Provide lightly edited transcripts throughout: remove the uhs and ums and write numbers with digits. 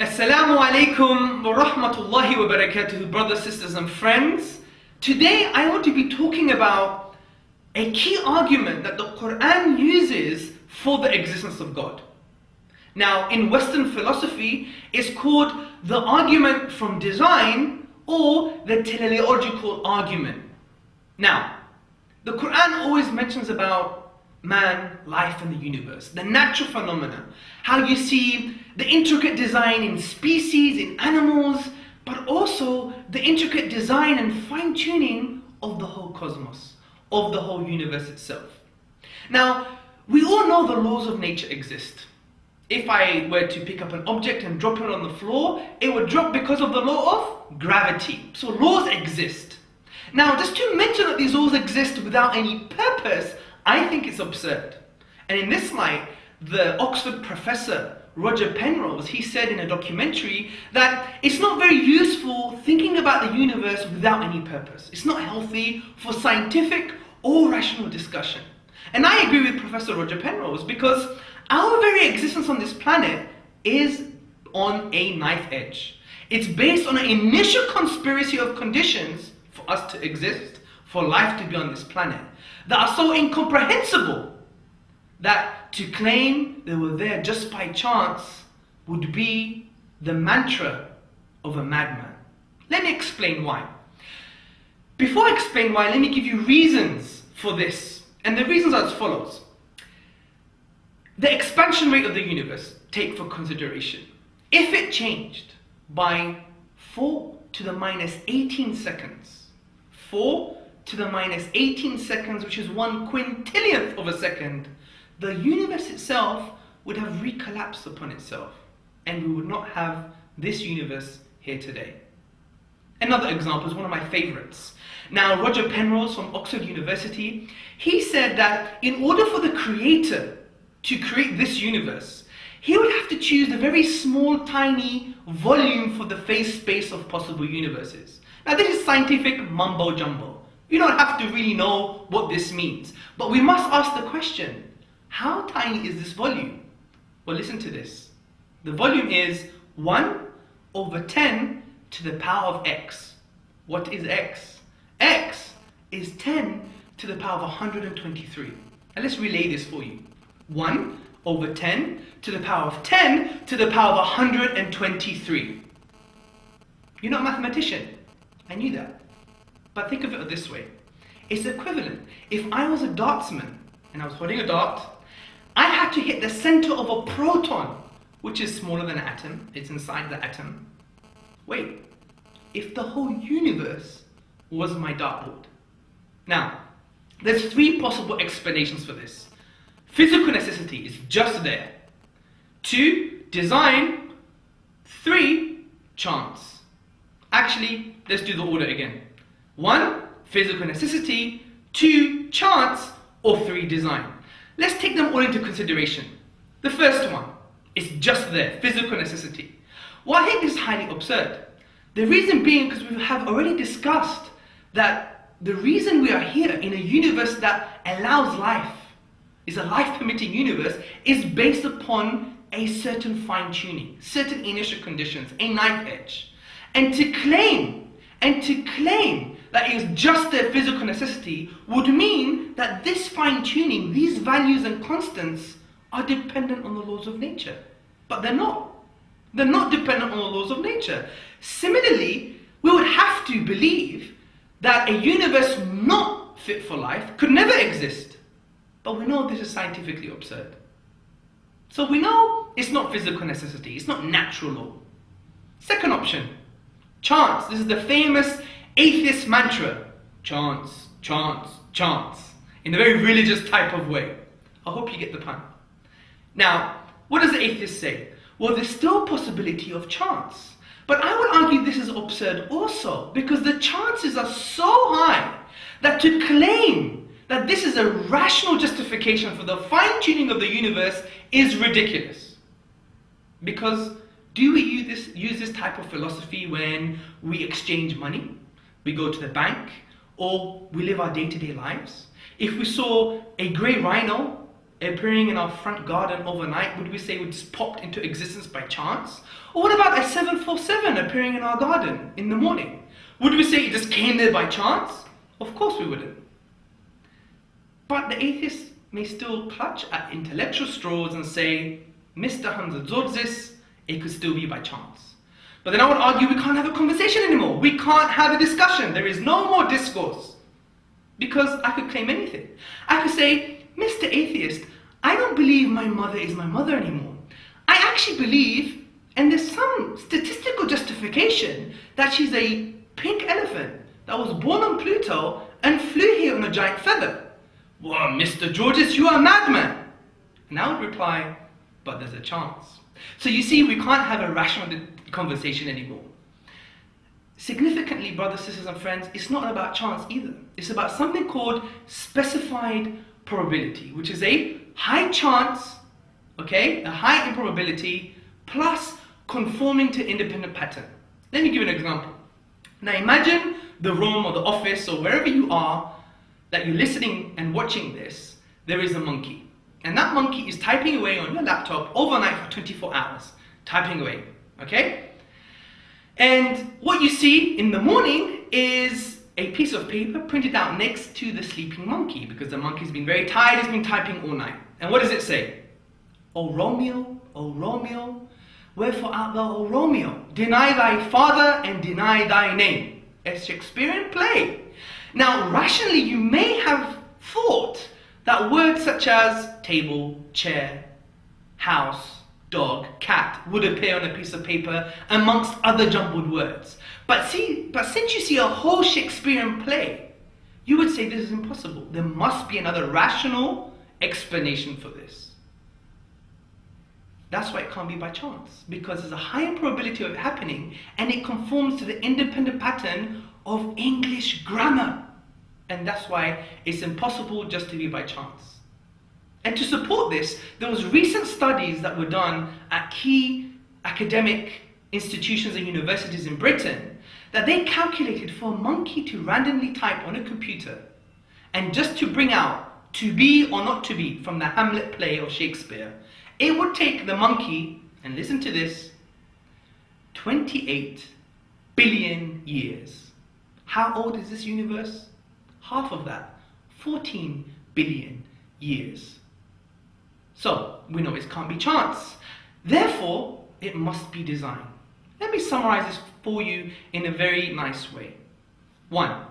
Assalamu alaikum wa rahmatullahi wa barakatuhu, brothers, sisters and friends. Today I want to be talking about a key argument that the Quran uses for the existence of God. Now, in Western philosophy, it's called the argument from design or the teleological argument. Now, the Quran always mentions about man, life and the universe, the natural phenomena, how you see the intricate design in species, in animals, but also the intricate design and fine-tuning of the whole cosmos, of the whole universe itself. Now, we all know the laws of nature exist. If I were to pick up an object and drop it on the floor, it would drop because of the law of gravity. So laws exist. Now, just to mention that these laws exist without any purpose, I think it's absurd. And in this light, the Oxford professor Roger Penrose, he said in a documentary that it's not very useful thinking about the universe without any purpose. It's not healthy for scientific or rational discussion. And I agree with Professor Roger Penrose because our very existence on this planet is on a knife edge. It's based on an initial conspiracy of conditions for us to exist, for life to be on this planet, that are so incomprehensible that to claim they were there just by chance would be the mantra of a madman. Let me explain why. Before I explain why, let me give you reasons for this. And the reasons are as follows. The expansion rate of the universe, take for consideration. If it changed by 4 to the minus 18 seconds, 4 to the minus 18 seconds, which is 1/quintillionth of a second, the universe itself would have recollapsed upon itself, and we would not have this universe here today. Another example is one of my favorites. Now, Roger Penrose from Oxford University, he said that in order for the creator to create this universe, he would have to choose a very small, tiny volume for the phase space of possible universes. Now, this is scientific mumbo jumbo. You don't have to really know what this means. But we must ask the question, how tiny is this volume? Well, listen to this. The volume is 1 over 10 to the power of x. What is x? X is 10 to the power of 123. And let's relay this for you. 1 over 10 to the power of 10 to the power of 123. You're not a mathematician. I knew that. But think of it this way. It's equivalent. If I was a dartsman and I was holding a dart, I had to hit the center of a proton, which is smaller than an atom. It's inside the atom. Wait, if the whole universe was my dartboard. Now, there's 3 possible explanations for this. Physical necessity is just there. 2, design. 3, chance. Actually, let's do the order again. 1, physical necessity. 2, chance. Or 3, design. Let's take them all into consideration. The first one is just there, physical necessity. Well, I think this is highly absurd. The reason being because we have already discussed that the reason we are here in a universe that allows life, is a life-permitting universe, is based upon a certain fine-tuning, certain initial conditions, a knife edge. And to claim that it is just their physical necessity would mean that this fine-tuning, these values and constants are dependent on the laws of nature. But they're not. They're not dependent on the laws of nature. Similarly, we would have to believe that a universe not fit for life could never exist. But we know this is scientifically absurd. So we know it's not physical necessity, it's not natural law. Second option, chance. This is the famous atheist mantra. Chance, chance, chance. In a very religious type of way. I hope you get the pun. Now, what does the atheist say? Well, there's still a possibility of chance. But I would argue this is absurd also, because the chances are so high that to claim that this is a rational justification for the fine-tuning of the universe is ridiculous. Because do we use this type of philosophy when we exchange money, we go to the bank, or we live our day-to-day lives? If we saw a grey rhino appearing in our front garden overnight, would we say it just popped into existence by chance? Or what about a 747 appearing in our garden in the morning? Would we say it just came there by chance? Of course we wouldn't. But the atheist may still clutch at intellectual straws and say, Mr. Hamza Tzortzis, it could still be by chance. But then I would argue we can't have a conversation anymore. We can't have a discussion. There is no more discourse. Because I could claim anything. I could say, Mr. Atheist, I don't believe my mother is my mother anymore. I actually believe, and there's some statistical justification, that she's a pink elephant that was born on Pluto and flew here on a giant feather. Well, Mr. Tzortzis, you are a madman. And I would reply, but there's a chance. So you see, we can't have a rational conversation anymore. Significantly, brothers, sisters and friends, it's not about chance either. It's about something called specified probability, which is a high chance, okay, a high improbability, plus conforming to independent pattern. Let me give you an example. Now imagine the room or the office or wherever you are that you're listening and watching this, there is a monkey. And that monkey is typing away on your laptop overnight for 24 hours, typing away, okay? And what you see in the morning is a piece of paper printed out next to the sleeping monkey, because the monkey's been very tired, it's been typing all night. And what does it say? O Romeo, wherefore art thou, O Romeo? Deny thy father and deny thy name. A Shakespearean play. Now, rationally, you may have thought that words such as table, chair, house, dog, cat would appear on a piece of paper amongst other jumbled words. But since you see a whole Shakespearean play, you would say this is impossible. There must be another rational explanation for this. That's why it can't be by chance, because there's a higher probability of it happening and it conforms to the independent pattern of English grammar. And that's why it's impossible just to be by chance. And to support this, there was recent studies that were done at key academic institutions and universities in Britain that they calculated for a monkey to randomly type on a computer and just to bring out to be or not to be from the Hamlet play of Shakespeare, it would take the monkey, and listen to this, 28 billion years. How old is this universe? Half of that, 14 billion years. So, we know it can't be chance. Therefore, it must be design. Let me summarize this for you in a very nice way. 1.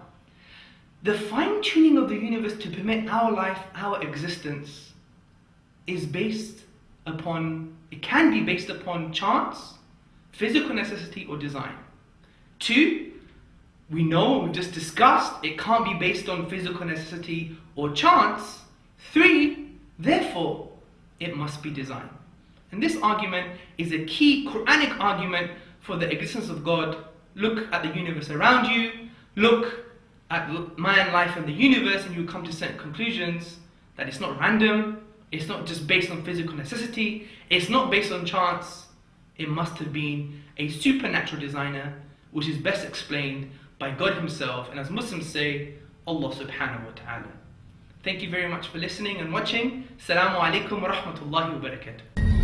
The fine-tuning of the universe to permit our life, our existence, is based upon, it can be based upon chance, physical necessity, or design. 2, we know, we just discussed, it can't be based on physical necessity or chance. 3, therefore, it must be design. And this argument is a key Quranic argument for the existence of God. Look at the universe around you, look at man, life, and the universe, and you come to certain conclusions that it's not random, it's not just based on physical necessity, it's not based on chance, it must have been a supernatural designer, which is best explained by God Himself, and as Muslims say, Allah subhanahu wa ta'ala. Thank you very much for listening and watching. Assalamu alaikum wa rahmatullahi wa barakatuh.